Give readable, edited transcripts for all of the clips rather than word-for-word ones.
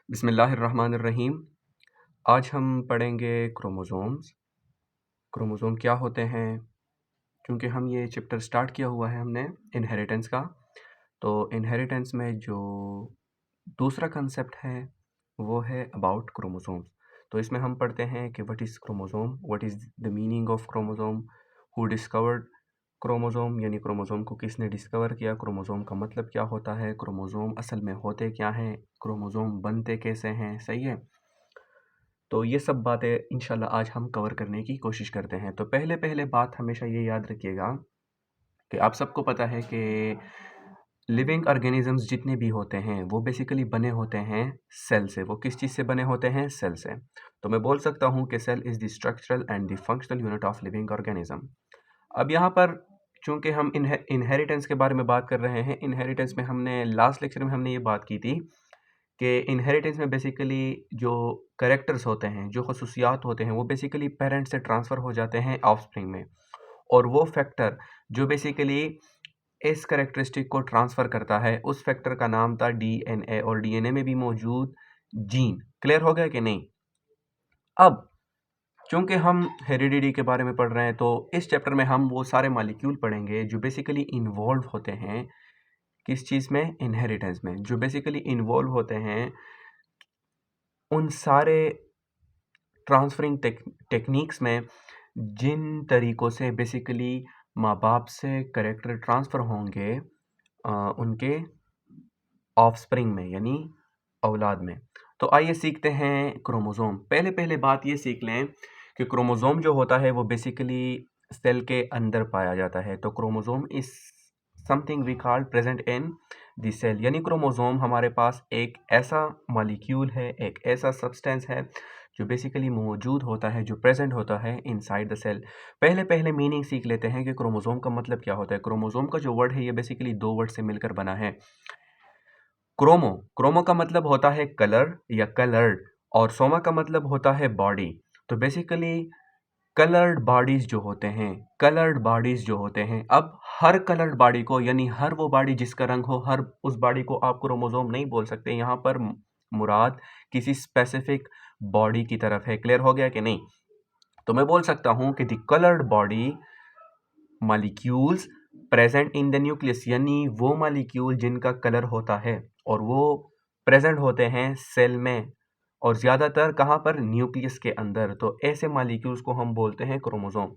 बिस्मिल्लाहिर्रहमानिर्रहीम। आज हम पढ़ेंगे क्रोमोसोम्स। क्रोमोसोम क्या होते हैं? क्योंकि हम ये चैप्टर स्टार्ट किया हुआ है हमने इनहेरिटेंस का, तो इनहेरिटेंस में जो दूसरा कंसेप्ट है वो है अबाउट क्रोमोसोम्स। तो इसमें हम पढ़ते हैं कि what is chromosome, what is the meaning of chromosome, who discovered chromosome, यानी क्रोमोसोम को किसने डिस्कवर किया, क्रोमोसोम का मतलब क्या होता है, क्रोमोसोम असल में होते क्या हैं, क्रोमोसोम बनते कैसे हैं। सही है, तो ये सब बातें इंशाल्लाह आज हम कवर करने की कोशिश करते हैं। तो पहले पहले बात हमेशा ये याद रखिएगा कि आप सबको पता है कि लिविंग ऑर्गेनिजम्स जितने भी होते हैं वो बेसिकली बने होते हैं सेल से। वो किस चीज़ से बने होते हैं? सेल से। तो मैं बोल सकता हूँ कि cell is the structural and the functional unit of living organism. अब यहाँ पर चूंकि हम इनहेरिटेंस के बारे में बात कर रहे हैं, इनहेरिटेंस में हमने लास्ट लेक्चर में हमने ये बात की थी कि इनहेरिटेंस में बेसिकली जो कैरेक्टर्स होते हैं, जो खसूसियात होते हैं, वो बेसिकली पेरेंट्स से ट्रांसफ़र हो जाते हैं ऑफस्प्रिंग में। और वो फैक्टर जो बेसिकली इस कैरेक्टरिस्टिक को ट्रांसफ़र करता है, उस फैक्टर का नाम था डीएनए, और डीएनए में भी मौजूद जीन। क्लियर हो गया कि नहीं? अब चूंकि हम हेरिडिटी के बारे में पढ़ रहे हैं, तो इस चैप्टर में हम वो सारे मॉलिक्यूल पढ़ेंगे जो बेसिकली इन्वॉल्व होते हैं किस चीज़ में? इनहेरिटेंस में। जो बेसिकली इन्वॉल्व होते हैं उन सारे ट्रांसफरिंग टेक्निक्स में, जिन तरीक़ों से बेसिकली माँ-बाप से कैरेक्टर ट्रांसफ़र होंगे उनके ऑफ़स्प्रिंग में, यानी औलाद में। तो आइए सीखते हैं क्रोमोसोम। पहले बात ये सीख लें कि क्रोमोसोम जो होता है वो बेसिकली सेल के अंदर पाया जाता है। तो chromosome is something we call present in the cell, यानी क्रोमोसोम हमारे पास एक ऐसा मॉलिक्यूल है, एक ऐसा सब्सटेंस है जो बेसिकली मौजूद होता है, जो प्रेजेंट होता है इनसाइड द सेल। पहले मीनिंग सीख लेते हैं कि क्रोमोसोम का मतलब क्या होता है। क्रोमोसोम का जो वर्ड है ये बेसिकली दो वर्ड से मिलकर बना है। क्रोमो का मतलब होता है कलर या कलर्ड, और सोमा का मतलब होता है बॉडी। तो बेसिकली कलर्ड बॉडीज जो होते हैं, अब हर कलर्ड बॉडी को, यानी हर वो बॉडी जिसका रंग हो, हर उस बॉडी को आप क्रोमोसोम नहीं बोल सकते। यहाँ पर मुराद किसी स्पेसिफिक बॉडी की तरफ है। क्लियर हो गया कि नहीं? तो मैं बोल सकता हूँ कि the coloured body molecules present in the nucleus, यानी वो मॉलिक्यूल जिनका कलर होता है और वो प्रेजेंट होते हैं सेल में, और ज़्यादातर कहाँ पर? न्यूक्लियस के अंदर। तो ऐसे मॉलिक्यूल्स को हम बोलते हैं क्रोमोसोम।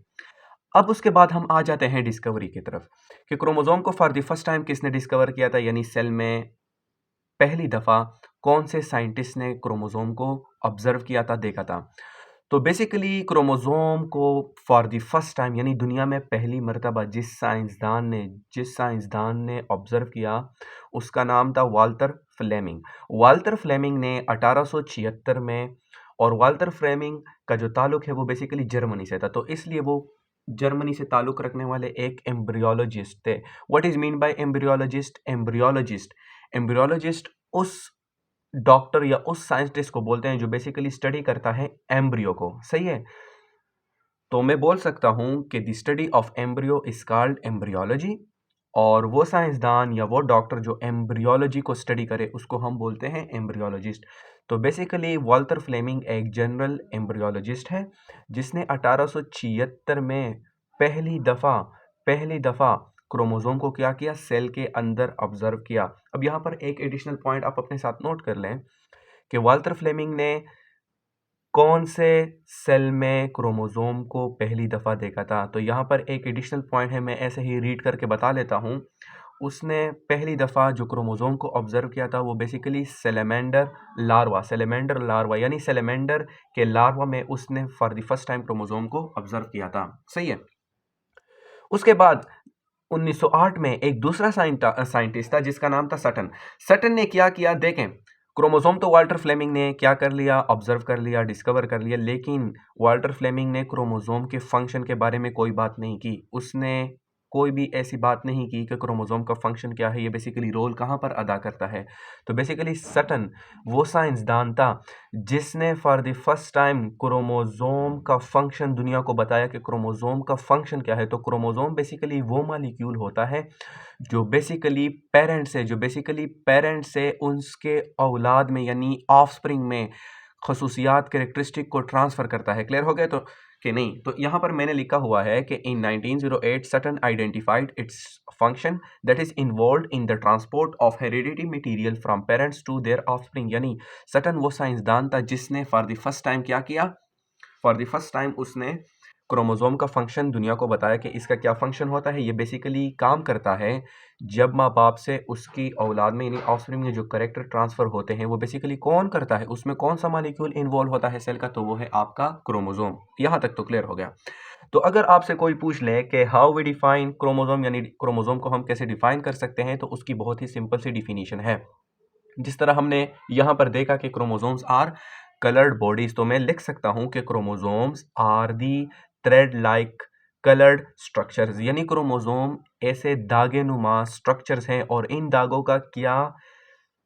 अब उसके बाद हम आ जाते हैं डिस्कवरी की तरफ कि क्रोमोसोम को फॉर द फर्स्ट टाइम किसने डिस्कवर किया था, यानी सेल में पहली दफ़ा कौन से साइंटिस्ट ने क्रोमोसोम को ऑब्जर्व किया था, देखा था। तो बेसिकली क्रोमोसोम को फॉर द फर्स्ट टाइम, यानी दुनिया में पहली मर्तबा जिस साइंसदान ने ऑब्जर्व किया, उसका नाम था वाल्टर फ्लेमिंग। वाल्टर फ्लेमिंग ने 1876 में, और वाल्टर फ्लेमिंग का जो ताल्लुक है वो बेसिकली जर्मनी से था, तो इसलिए वो जर्मनी से ताल्लुक रखने वाले एक एम्ब्रियोलॉजिस्ट थे। What is mean by embryologist? Embryologist उस डॉक्टर या उस साइंटिस्ट को बोलते हैं जो बेसिकली स्टडी करता है एम्ब्रियो को। सही है, तो मैं बोल सकता हूं कि the study of embryo is called embryology, और वो साइंसदान या वो डॉक्टर जो एम्ब्रियोलॉजी को स्टडी करे उसको हम बोलते हैं एम्ब्रियोलॉजिस्ट। तो बेसिकली वाल्टर फ्लेमिंग एक जनरल एम्ब्रियोलॉजिस्ट है जिसने 1876 में पहली दफ़ा क्रोमोसोम को क्या किया? सेल के अंदर ऑब्जर्व किया। अब यहाँ पर एक एडिशनल पॉइंट आप अपने साथ नोट कर लें कि वाल्टर फ्लेमिंग ने कौन से सेल में क्रोमोसोम को पहली दफ़ा देखा था। तो यहाँ पर एक एडिशनल पॉइंट है, मैं ऐसे ही रीड करके बता लेता हूँ। उसने पहली दफ़ा जो क्रोमोसोम को ऑब्जर्व किया था वो बेसिकली सेलेमेंडर लार्वा, यानी सेलेमेंडर के लार्वा में उसने for the first time chromosome को ऑब्जर्व किया था। सही है, उसके बाद 1908 में एक दूसरा साइंटिस्ट था जिसका नाम था सटन ने क्या किया? देखें, क्रोमोसोम तो वाल्टर फ्लेमिंग ने क्या कर लिया? ऑब्जर्व कर लिया, डिस्कवर कर लिया, लेकिन वाल्टर फ्लेमिंग ने क्रोमोसोम के फंक्शन के बारे में कोई बात नहीं की। उसने कोई भी ऐसी बात नहीं की कि क्रोमोसोम का फंक्शन क्या है, ये बेसिकली रोल कहाँ पर अदा करता है। तो बेसिकली सटन वो साइंसदान था जिसने for the first time chromosome का फंक्शन दुनिया को बताया कि क्रोमोसोम का फंक्शन क्या है। तो क्रोमोसोम बेसिकली वो मॉलिक्यूल होता है जो बेसिकली पेरेंट से उसके औलाद में यानी ऑफस्प्रिंग में खसूसियात कैरेक्टरिस्टिक को ट्रांसफर करता है। क्लियर हो गया तो कि नहीं? तो यहाँ पर मैंने लिखा हुआ है कि in 1908 Sutton identified its function that is involved in the transport of heredity material from parents to their offspring. यानी सटन वो साइंसदान था जिसने फॉर द फर्स्ट टाइम क्या किया, फॉर द फर्स्ट टाइम उसने क्रोमोसोम का फंक्शन दुनिया को बताया कि इसका क्या फंक्शन होता है। ये बेसिकली काम करता है जब माँ बाप से उसकी औलाद में यानी ऑफस्प्रिंग में जो करेक्टर ट्रांसफर होते हैं वो बेसिकली कौन करता है, उसमें कौन सा मॉलिक्यूल इन्वॉल्व होता है सेल का, तो वो है आपका क्रोमोसोम। यहाँ तक तो क्लियर हो गया। तो अगर आपसे कोई पूछ ले कि हाउ वी डिफाइन क्रोमोसोम यानी क्रोमोसोम को हम कैसे डिफाइन कर सकते हैं, तो उसकी बहुत ही सिंपल सी डिफिनीशन है। जिस तरह हमने यहाँ पर देखा कि क्रोमोसोम्स आर कलर्ड बॉडीज, तो मैं लिख सकता हूँ कि chromosomes are the thread like coloured structures. यानी क्रोमोसोम ऐसे दागे नुमा स्ट्रक्चर्स हैं और इन दागों का क्या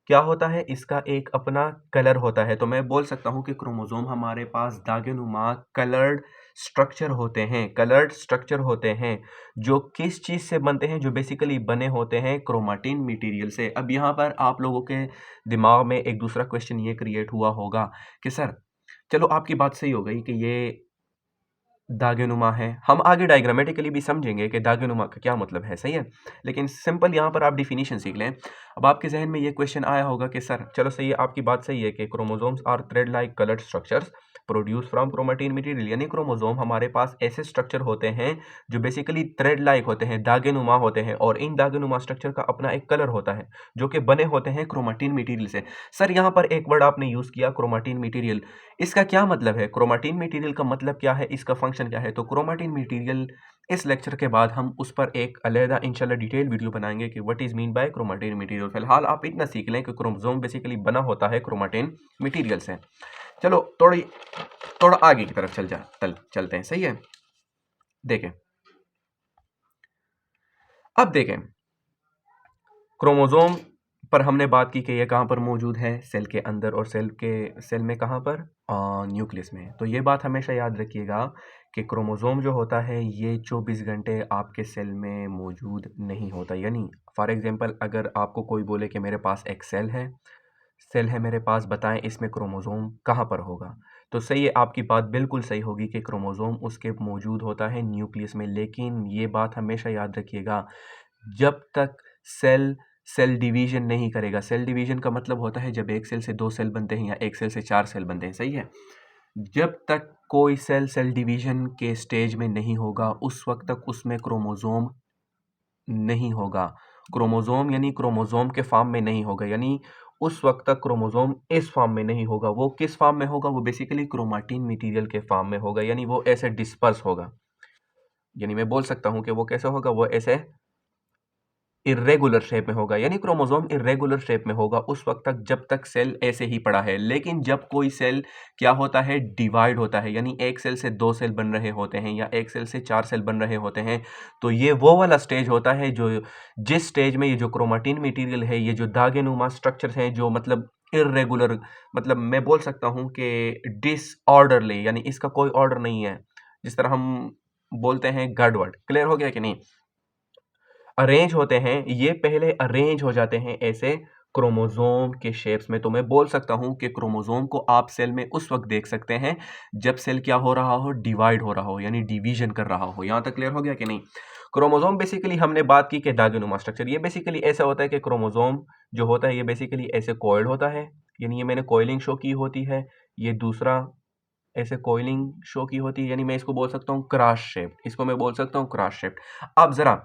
क्या होता है, इसका एक अपना कलर होता है। तो मैं बोल सकता हूँ कि क्रोमोसोम हमारे पास दागे नुमा कलर्ड स्ट्रक्चर होते हैं, कलर्ड स्ट्रक्चर होते हैं जो किस चीज़ से बनते हैं, जो बेसिकली बने होते हैं क्रोमाटिन मटेरियल से। अब यहाँ पर आप लोगों के दिमाग में एक दूसरा क्वेश्चन ये क्रिएट हुआ होगा कि सर चलो आपकी बात सही हो गई कि ये दागे-नुमा है। हम आगे डायग्रामेटिकली भी समझेंगे कि दागे-नुमा का क्या मतलब है, सही है? लेकिन सिंपल यहाँ पर आप डेफिनिशन सीख लें। अब आपके ज़हन में ये क्वेश्चन आया होगा कि सर चलो सही है, आपकी बात सही है कि chromosomes are thread like coloured structures produce from chromatin material. यानी क्रोमोसोम हमारे पास ऐसे स्ट्रक्चर होते हैं जो बेसिकली थ्रेड लाइक होते हैं, दागे-नुमा होते हैं और इन दागे-नुमा स्ट्रक्चर का अपना एक कलर होता है जो कि बने होते हैं क्रोमैटिन मटेरियल से। सर यहाँ पर एक वर्ड आपने यूज़ किया क्रोमैटिन मटेरियल, इसका क्या मतलब है? क्रोमैटिन मटेरियल का मतलब क्या है? इसका फंक्शन क्या है? तो क्रोमैटिन मटेरियल इस लेक्चर के बाद हम उस पर एक अलहदा इंशाल्लाह डिटेल वीडियो बनाएंगे कि what is mean by chromatin material. फिलहाल आप इतना सीख लें कि क्रोमोसोम बेसिकली बना होता है क्रोमैटिन मटेरियल से। चलो थोड़ा आगे की तरफ चलते हैं, सही है? देखें, अब देखें क्रोमोसोम पर हमने बात की कि ये कहाँ पर मौजूद है, सेल के अंदर, और सेल में कहाँ पर, न्यूक्लियस में। तो ये बात हमेशा याद रखिएगा कि क्रोमोसोम जो होता है ये 24 घंटे आपके सेल में मौजूद नहीं होता। यानी फॉर एग्जांपल अगर आपको कोई बोले कि मेरे पास एक सेल है मेरे पास, बताएं इसमें क्रोमोसोम कहाँ पर होगा, तो सही है, आपकी बात बिल्कुल सही होगी कि क्रोमोसोम उसके मौजूद होता है न्यूक्लियस में। लेकिन ये बात हमेशा याद रखिएगा, जब तक सेल सेल डिवीजन नहीं करेगा। सेल डिवीजन का मतलब होता है जब एक सेल से 2 सेल बनते हैं या एक सेल से 4 सेल बनते हैं, सही है? जब तक कोई सेल डिवीजन के स्टेज में नहीं होगा उस वक्त तक उसमें क्रोमोसोम नहीं होगा। क्रोमोसोम यानी क्रोमोसोम के फॉर्म में नहीं होगा, यानी उस वक्त तक क्रोमोसोम इस फॉर्म में नहीं होगा। वो किस फॉर्म में होगा? वो बेसिकली क्रोमैटिन मटेरियल के फॉर्म में होगा, यानी वो ऐसे डिस्पर्स होगा। यानी मैं बोल सकता हूँ कि वो कैसे होगा, वो ऐसे इर्रेगुलर शेप में होगा। यानी क्रोमोसोम इर्रेगुलर शेप में होगा उस वक्त तक जब तक सेल ऐसे ही पड़ा है। लेकिन जब कोई सेल क्या होता है, डिवाइड होता है, यानी एक सेल से 2 सेल बन रहे होते हैं या एक सेल से 4 सेल बन रहे होते हैं, तो ये वो वाला स्टेज होता है जो जिस स्टेज में ये जो क्रोमैटिन मटेरियल है, ये जो दागे नुमा स्ट्रक्चर्स हैं जो मतलब इर्रेगुलर, मतलब मैं बोल सकता हूँ कि डिसऑर्डरली, यानी इसका कोई ऑर्डर नहीं है, जिस तरह हम बोलते हैं गड़बड़। क्लियर हो गया कि नहीं? अरेंज होते हैं, ये पहले अरेंज हो जाते हैं ऐसे क्रोमोसोम के शेप्स में। तो मैं बोल सकता हूं कि क्रोमोसोम को आप सेल में उस वक्त देख सकते हैं जब सेल क्या हो रहा हो, डिवाइड हो रहा हो, यानी डिवीजन कर रहा हो। यहां तक क्लियर हो गया कि नहीं? क्रोमोसोम बेसिकली हमने बात की कि दागे-नुमा स्ट्रक्चर, ये बेसिकली ऐसा होता है कि क्रोमोसोम जो होता है ये बेसिकली ऐसे कॉइल्ड होता है, यानी ये मैंने कॉइलिंग शो की होती है, ये दूसरा ऐसे कॉइलिंग शो की होती है, यानी मैं इसको बोल सकता हूँ क्रॉस शेप, इसको मैं बोल सकता हूँ क्रॉस शेप। अब जरा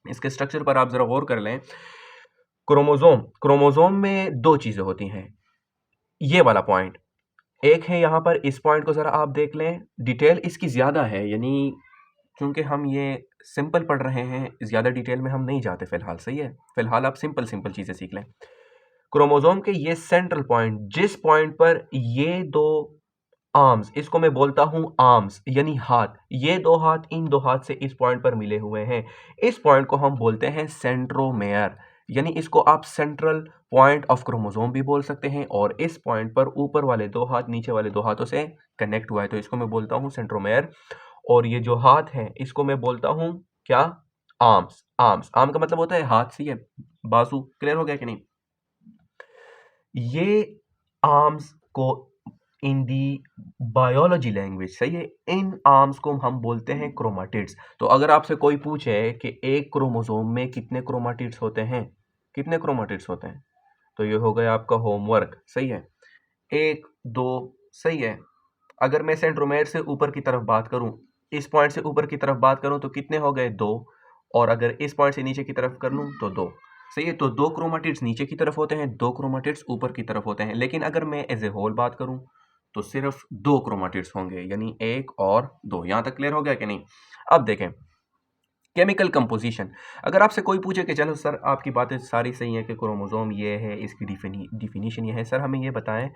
इसके स्ट्रक्चर पर आप जरा गौर कर लें। क्रोमोसोम में दो चीजें होती हैं, ये वाला पॉइंट एक है यहाँ पर, इस पॉइंट को जरा आप देख लें, डिटेल इसकी ज्यादा है, यानी क्योंकि हम ये सिंपल पढ़ रहे हैं, ज्यादा डिटेल में हम नहीं जाते फिलहाल, सही है? फिलहाल आप सिंपल सिंपल चीजें सीख लें। क्रोमोसोम के ये सेंट्रल पॉइंट, जिस पॉइंट पर ये दो आर्म्स, इसको मैं बोलता हूं आर्म्स यानी हाथ। ये दो हाथ इन दो हाथ से इस पॉइंट पर मिले हुए हैं। इस पॉइंट को हम बोलते हैं सेंट्रोमेयर, यानी इसको आप सेंट्रल पॉइंट ऑफ क्रोमोसोम भी बोल सकते हैं। और इस पॉइंट पर ऊपर वाले दो हाथ नीचे वाले दो हाथों से कनेक्ट हुआ है, तो इसको मैं बोलता हूं सेंट्रोमेयर। और ये जो हाथ है इसको मैं बोलता हूं क्या? आर्म्स। आर्म्स, आर्म का मतलब होता है हाथ, सी है, बाजू। क्लियर हो गया कि नहीं? ये आर्म्स को इन दी बायोलॉजी लैंग्वेज, सही है, इन आर्म्स को हम बोलते हैं क्रोमाटिड्स। तो अगर आपसे कोई पूछे कि एक क्रोमोसोम में कितने क्रोमाटिड्स होते हैं, कितने क्रोमाटिड्स होते हैं, तो ये हो गया आपका होमवर्क, सही है, एक दो, सही है। अगर मैं सेंट्रोमेयर से ऊपर की तरफ बात करूं, इस पॉइंट से ऊपर की तरफ बात करूं, तो कितने हो गए? दो। और अगर इस पॉइंट से नीचे की तरफ कर लूं तो दो, सही है। तो दो क्रोमाटिड्स नीचे की तरफ होते हैं, दो क्रोमाटिड्स ऊपर की तरफ होते हैं। लेकिन अगर मैं एज ए होल बात करूं तो सिर्फ दो क्रोमाटिड्स होंगे, यानी एक और दो। यहां तक क्लियर हो गया कि नहीं? अब देखें केमिकल कंपोजिशन। अगर आपसे कोई पूछे कि चलो सर आपकी बातें सारी सही हैं कि क्रोमोसोम ये है, इसकी डिफिनीशन ये है, सर हमें ये बताएं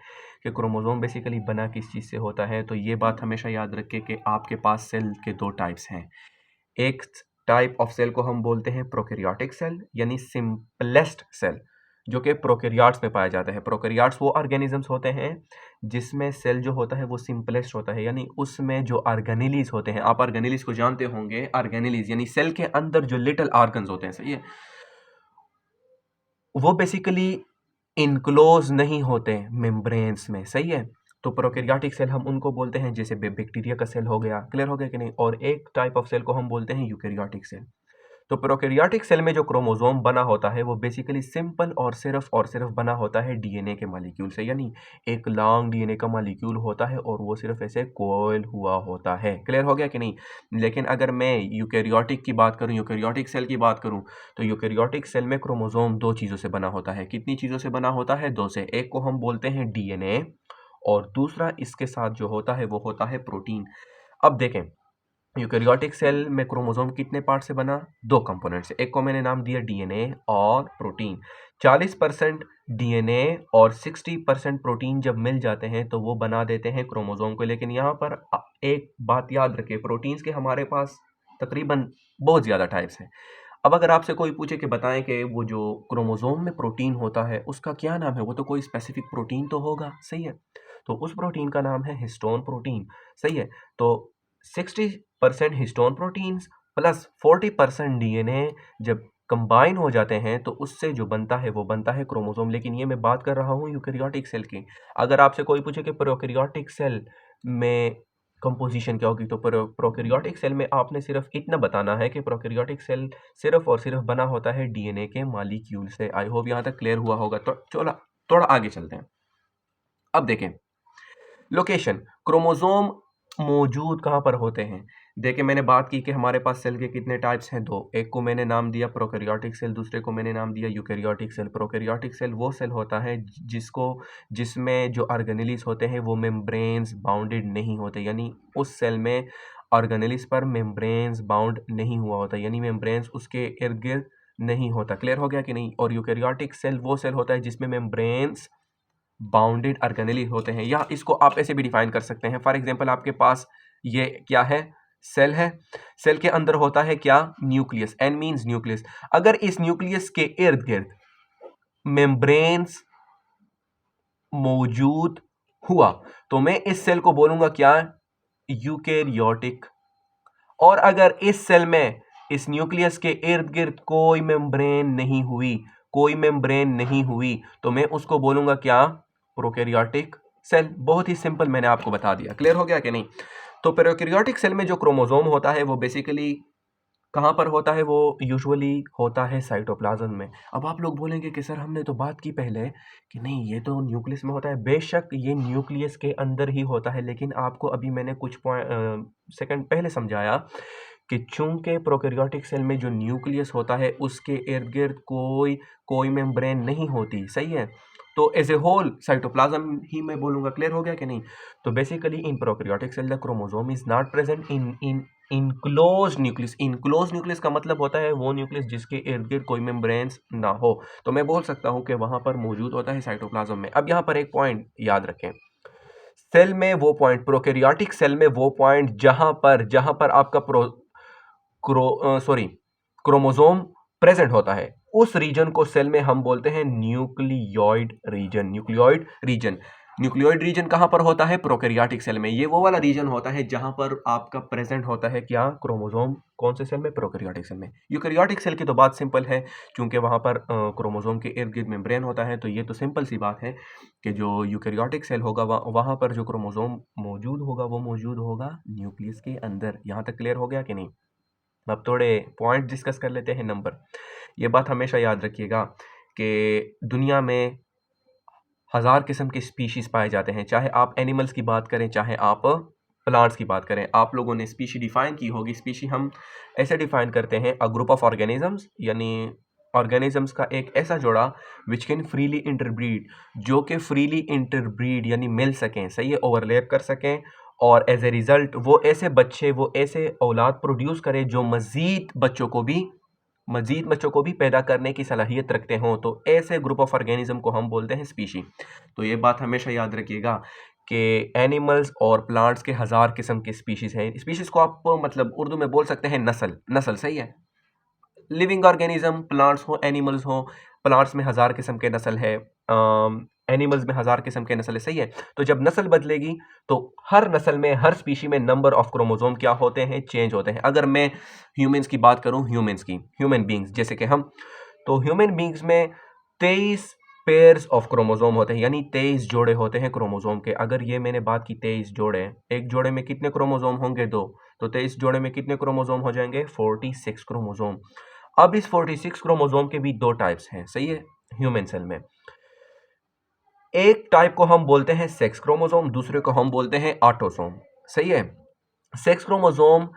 कि क्रोमोसोम बेसिकली बना किस चीज़ से होता है, तो ये बात हमेशा याद रखें कि आपके पास सेल के दो टाइप्स हैं। एक टाइप ऑफ सेल को हम बोलते हैं प्रोकैरियोटिक सेल, यानी सिंपलेस्ट सेल, जो कि प्रोकैरियोट्स में पाया जाता है। प्रोकैरियोट्स वो ऑर्गेनिजम्स होते हैं जिसमें सेल जो होता है वो सिंपलेस्ट होता है, यानी उसमें जो ऑर्गेनेलिज होते हैं, आप ऑर्गेनेलिज को जानते होंगे। ऑर्गेनेलिज यानी सेल के अंदर जो लिटिल ऑर्गन्स होते हैं, सही है, वो बेसिकली इनक्लोज नहीं होते मेम्ब्रेन्स में, सही है। तो प्रोकैरियोटिक सेल हम उनको बोलते हैं, जैसे बैक्टीरिया का सेल हो गया। क्लियर हो गया कि नहीं? और एक टाइप ऑफ सेल को हम बोलते हैं यूकैरियोटिक सेल। तो प्रोकैरियोटिक सेल में जो क्रोमोसोम बना होता है वो बेसिकली सिंपल और सिर्फ बना होता है डीएनए के मॉलिक्यूल से, यानी एक लॉन्ग डीएनए का मॉलिक्यूल होता है और वो सिर्फ ऐसे कोयल हुआ होता है। क्लियर हो गया कि नहीं? लेकिन अगर मैं यूकैरियोटिक की बात करूं, यूकैरियोटिक सेल की बात करूं, तो यूकैरियोटिक सेल में क्रोमोसोम दो चीज़ों से बना होता है। कितनी चीज़ों से बना होता है? दो से। एक को हम बोलते हैं डीएनए और दूसरा इसके साथ जो होता है वो होता है प्रोटीन। अब देखें यूकैरियोटिक सेल में क्रोमोसोम कितने पार्ट से बना? दो कंपोनेंट से। एक को मैंने नाम दिया डीएनए और प्रोटीन। 40% डीएनए और 60% प्रोटीन जब मिल जाते हैं तो वो बना देते हैं क्रोमोसोम को। लेकिन यहाँ पर एक बात याद रखें, प्रोटीन्स के हमारे पास तकरीबन बहुत ज़्यादा टाइप्स हैं। अब अगर आपसे कोई पूछे कि बताएं कि वो जो क्रोमोसोम में प्रोटीन होता है उसका क्या नाम है, वो तो कोई स्पेसिफिक प्रोटीन तो होगा, सही है। तो उस प्रोटीन का नाम है हिस्टोन प्रोटीन, सही है। तो 60% हिस्टोन प्रोटीन्स प्लस 40% डीएनए जब कंबाइन हो जाते हैं तो उससे जो बनता है वो बनता है क्रोमोसोम। लेकिन ये मैं बात कर रहा हूँ यूकैरियोटिक सेल की। अगर आपसे कोई पूछे कि प्रोकैरियोटिक सेल में कंपोजिशन क्या होगी, तो प्रोकैरियोटिक सेल में आपने सिर्फ इतना बताना है कि प्रोकैरियोटिक सेल सिर्फ और सिर्फ बना होता है डीएनए के मॉलिक्यूल से। आई होप यहाँ तक क्लियर हुआ होगा। तो चलो थोड़ा आगे चलते हैं। अब देखें लोकेशन, क्रोमोसोम मौजूद कहाँ पर होते हैं। देखिए मैंने बात की कि हमारे पास सेल के कितने टाइप्स हैं? दो। एक को मैंने नाम दिया प्रोकैरियोटिक सेल, दूसरे को मैंने नाम दिया यूकैरियोटिक सेल। प्रोकैरियोटिक सेल वो सेल होता है जिसमें जो ऑर्गेनेलिस होते हैं वो मेम्ब्रेन्स बाउंडेड नहीं होते, यानी उस सेल में ऑर्गेनेलिस पर मेम्ब्रेन्स बाउंड नहीं हुआ होता, यानी मेम्ब्रेन्स उसके इर्द गिर्द नहीं होता। क्लियर हो गया कि नहीं? और यूकैरियोटिक सेल वो सेल होता है जिसमें मेम्ब्रेन्स बाउंडेड ऑर्गेनेली होते हैं, या इसको आप ऐसे भी डिफाइन कर सकते हैं। फॉर एग्जांपल आपके पास ये क्या है? सेल है। सेल के अंदर होता है क्या? न्यूक्लियस। N means nucleus. अगर इस न्यूक्लियस के इर्द गिर्द मेम्ब्रेन्स मौजूद हुआ तो मैं इस सेल को बोलूंगा क्या? यूकैरियोटिक। और अगर इस सेल में इस न्यूक्लियस के इर्द गिर्द कोई मेम्ब्रेन नहीं हुई, तो मैं उसको बोलूंगा क्या? Prokaryotic cell. बहुत ही सिंपल मैंने आपको बता दिया। क्लियर हो गया कि नहीं? तो प्रोकैरियोटिक सेल में जो क्रोमोसोम होता है वो बेसिकली कहाँ पर होता है? वो यूजुअली होता है साइटोप्लाज्म में। अब आप लोग बोलेंगे कि सर हमने तो बात की पहले कि नहीं ये तो न्यूक्लियस में होता है। बेशक ये न्यूक्लियस के अंदर ही होता है, लेकिन आपको अभी मैंने कुछ सेकंड पहले समझाया कि चूंकि प्रोकैरियोटिक सेल में जो न्यूक्लियस होता है उसके इर्द गिर्द कोई मेम्ब्रेन नहीं होती, सही है। तो एज ए होल साइटोप्लाज्म ही मैं बोलूँगा। क्लियर हो गया कि नहीं? तो basically in prokaryotic cell the chromosome is not present in enclose nucleus. Enclose nucleus का मतलब होता है वो न्यूक्लियस जिसके इर्द गिर्द कोई मेम्ब्रेन्स ना हो। तो मैं बोल सकता हूँ कि वहाँ पर मौजूद होता है साइटोप्लाज्म में। अब यहाँ पर एक पॉइंट याद रखें, सेल में वो पॉइंट, प्रोकैरियोटिक सेल में वो पॉइंट जहां पर आपका क्रोमोसोम प्रेजेंट होता है, उस रीजन को सेल में हम बोलते हैं न्यूक्लियोइड रीजन। न्यूक्लियोइड रीजन कहां पर होता है? प्रोकैरियोटिक सेल में। ये वो वाला रीजन होता है जहां पर आपका प्रेजेंट होता है क्या? क्रोमोसोम। कौन से सेल में? प्रोकैरियोटिक सेल में। यूकैरियोटिक सेल की तो बात सिंपल है, क्योंकि वहां पर क्रोमोसोम के इर्द गिर्द मेम्ब्रेन होता है, तो ये तो सिंपल सी बात है कि जो यूकैरियोटिक सेल होगा वहां पर जो क्रोमोसोम मौजूद होगा वो मौजूद होगा न्यूक्लियस के अंदर। यहां तक क्लियर हो गया कि नहीं? अब थोड़े पॉइंट डिस्कस कर लेते हैं। नंबर, ये बात हमेशा याद रखिएगा कि दुनिया में 1000 किस्म के स्पीशीज पाए जाते हैं, चाहे आप एनिमल्स की बात करें चाहे आप प्लांट्स की बात करें। आप लोगों ने स्पीशी डिफाइन की होगी। स्पीशी हम ऐसे डिफाइन करते हैं, अ ग्रुप ऑफ ऑर्गेनिजम्स, यानी ऑर्गेनिजम्स का एक ऐसा जोड़ा विच कैन फ्रीली इंटरब्रीड, जो कि फ्रीली इंटरब्रीड यानी मिल सकें, सही है, ओवरलैप कर सकें, और एज ए रिजल्ट वो ऐसे औलाद प्रोड्यूस करें जो मजीद बच्चों को भी पैदा करने की सलाहियत रखते हों। तो ऐसे ग्रुप ऑफ ऑर्गेनिज्म को हम बोलते हैं स्पीशी। तो ये बात हमेशा याद रखिएगा कि एनिमल्स और प्लांट्स के 1000 किस्म के स्पीशीज हैं। स्पीशीज को आप मतलब उर्दू में बोल सकते हैं नस्ल, सही है। लिविंग ऑर्गेनिज्म, प्लांट्स हो एनिमल्स हो, प्लांट्स में 1000 किस्म के नस्ल है, एनिमल्स में 1000 किस्म के नस्ल है, सही है। तो जब नस्ल बदलेगी तो हर नस्ल में, हर स्पीशी में नंबर ऑफ क्रोमोसोम क्या होते हैं? चेंज होते हैं। अगर मैं ह्यूमंस की बात करूं, ह्यूमन बींग्स जैसे कि हम, तो ह्यूमन बींग्स में 23 पेयर्स ऑफ क्रोमोसोम होते हैं, यानी 23 जोड़े होते हैं क्रोमोसोम के। अगर ये मैंने बात की 23 जोड़े, एक जोड़े में कितने क्रोमोसोम होंगे? 2। तो 23 जोड़े में कितने क्रोमोसोम हो जाएंगे? 46 क्रोमोसोम। अब इस 46 क्रोमोसोम के भी 2 टाइप्स हैं, सही है, ह्यूमन सेल में। एक टाइप को हम बोलते हैं सेक्स क्रोमोसोम, दूसरे को हम बोलते हैं ऑटोसोम, सही है। सेक्स क्रोमोसोम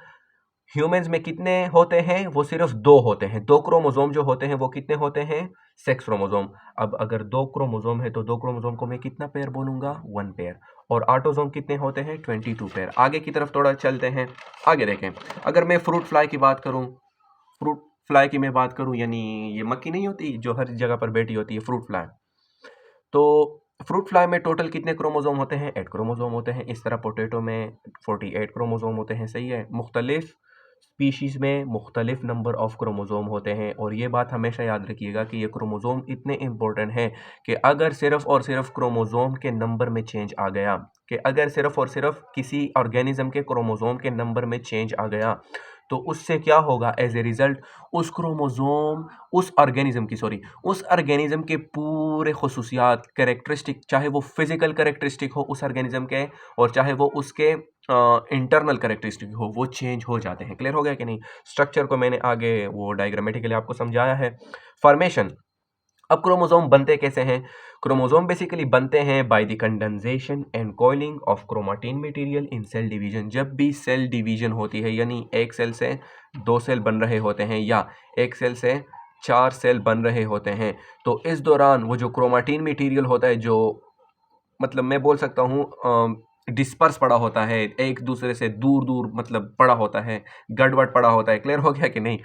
ह्यूमंस में कितने होते हैं? वो सिर्फ 2 होते हैं। 2 क्रोमोसोम जो होते हैं वो कितने होते हैं? Sex chromosome. अब अगर 2 क्रोमोसोम है तो 2 क्रोमोसोम को मैं कितना पेयर बोलूंगा? 1 पेयर। और ऑटोसोम कितने होते हैं? 22 पेयर। आगे की तरफ थोड़ा चलते हैं, आगे देखें। अगर मैं फ्रूट फ्लाई की बात करूं, फ्रूट फ्लाई की मैं बात करूं, यानी ये मक्खी नहीं होती जो हर जगह पर बैठी होती है, फ्रूट फ्लाई। तो फ्रूट फ्लाई में टोटल कितने क्रोमोसोम होते हैं? 8 क्रोमोसोम होते हैं। इस तरह पोटैटो में 48 क्रोमोसोम होते हैं, सही है। मुख्तलिफ स्पीशीज में मुख्तलिफ नंबर ऑफ क्रोमोसोम होते हैं। और ये बात हमेशा याद रखिएगा कि ये क्रोमोसोम इतने इंपॉर्टेंट हैं कि अगर सिर्फ और सिर्फ क्रोमोसोम के नंबर में चेंज आ गया, कि अगर सिर्फ और सिर्फ किसी ऑर्गेनिज्म के क्रोमोसोम के नंबर में चेंज आ गया, तो उससे क्या होगा? एज ए रिजल्ट उस क्रोमोसोम, उस ऑर्गेनिज्म के पूरे खसूसियात, कैरेक्टरिस्टिक, चाहे वो फिजिकल कैरेक्टरिस्टिक हो उस ऑर्गेनिज्म के, और चाहे वो उसके इंटरनल कैरेक्टरिस्टिक हो, वो चेंज हो जाते हैं। क्लियर हो गया कि नहीं? स्ट्रक्चर को मैंने आगे वो डायग्रामेटिकली आपको समझाया है। फॉर्मेशन, अब क्रोमोसोम बनते कैसे हैं? क्रोमोसोम बेसिकली बनते हैं by the condensation and coiling of chromatin material in cell division. जब भी सेल डिवीजन होती है, यानी एक सेल से 2 सेल बन रहे होते हैं या एक सेल से 4 सेल बन रहे होते हैं, तो इस दौरान वो जो क्रोमेटिन मटेरियल होता है, जो मतलब मैं बोल सकता हूँ डिस्पर्स पड़ा होता है, एक दूसरे से दूर दूर मतलब पड़ा होता है, गड़बड़ पड़ा होता है। क्लियर हो गया कि नहीं?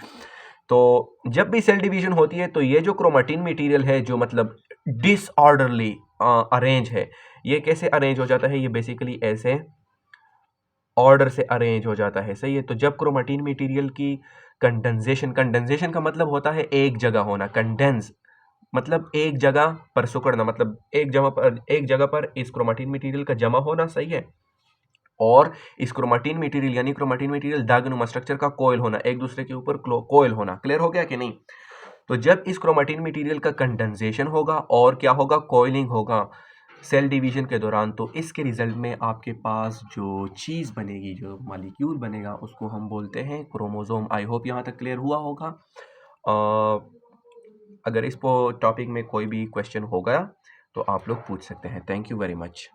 तो जब भी सेल डिवीजन होती है तो ये जो क्रोमेटिन मटेरियल है, जो मतलब डिसऑर्डरली अरेंज है, ये कैसे अरेंज हो जाता है? ये बेसिकली ऐसे ऑर्डर से अरेंज हो जाता है, सही है। तो जब क्रोमेटिन मटेरियल की कंडेंसेशन का मतलब होता है एक जगह होना। कंडेंस मतलब एक जगह पर सिकुड़ना, मतलब एक जगह पर इस क्रोमेटिन मटेरियल का जमा होना, सही है। और इस क्रोमेटिन मटेरियल यानी क्रोमेटिन मटेरियल दागनुमा स्ट्रक्चर का कोयल होना, एक दूसरे के ऊपर कोयल होना। क्लियर हो गया कि नहीं? तो जब इस क्रोमेटिन मटेरियल का कंडेंसेशन होगा और क्या होगा? कोयलिंग होगा सेल डिवीजन के दौरान, तो इसके रिजल्ट में आपके पास जो चीज़ बनेगी, जो मॉलिक्यूल बनेगा, उसको हम बोलते हैं क्रोमोसोम। आई होप यहाँ तक क्लियर हुआ होगा। अगर इस टॉपिक में कोई भी क्वेश्चन होगा तो आप लोग पूछ सकते हैं। Thank you very much.